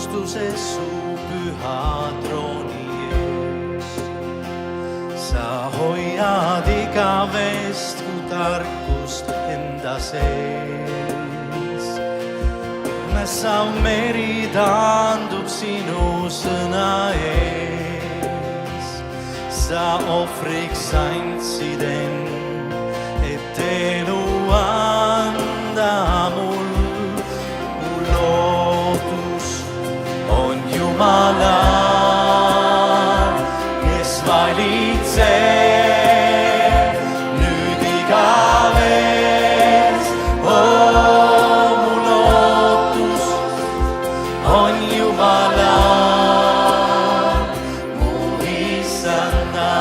austuses su püha trooni ees. Sa hoiad igavesku tarkust enda sees. Õnnesav meri taandub sinu sõna ees. Sa ohvriks andsid end, et elu anda mul. Mu lootus on Jumalal, kes valitseb nüüd igavest. Mu lootus on Jumalal, mu Issanda.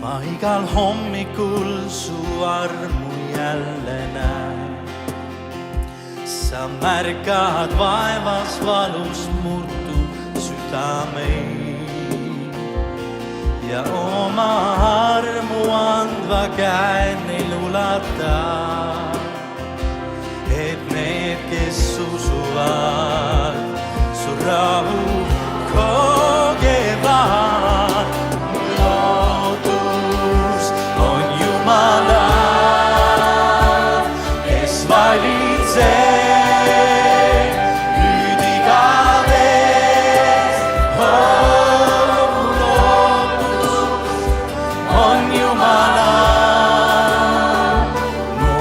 Ma igal hommikul su armu jälle näen. Sa märkad vaevas valus murtud südameid ja oma armu andva käe neil ulatad, et need, kes usuvad, su rahu kogevad. Mu lootus on Jumalal, kes valitseb nüüd igavest. Mu lootus on Jumalal, mu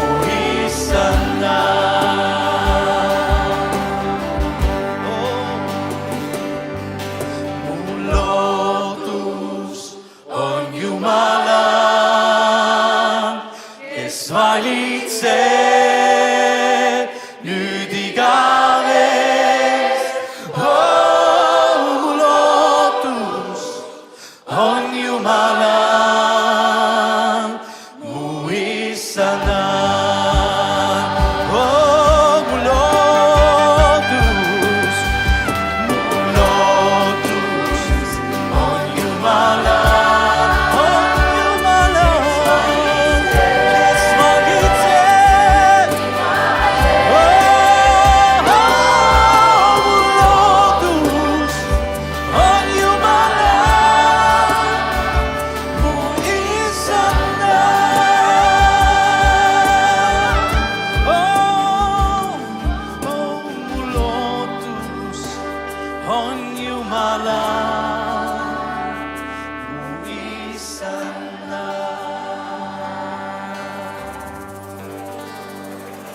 Issanda. Mu lootus on Jumalal, kes valitseb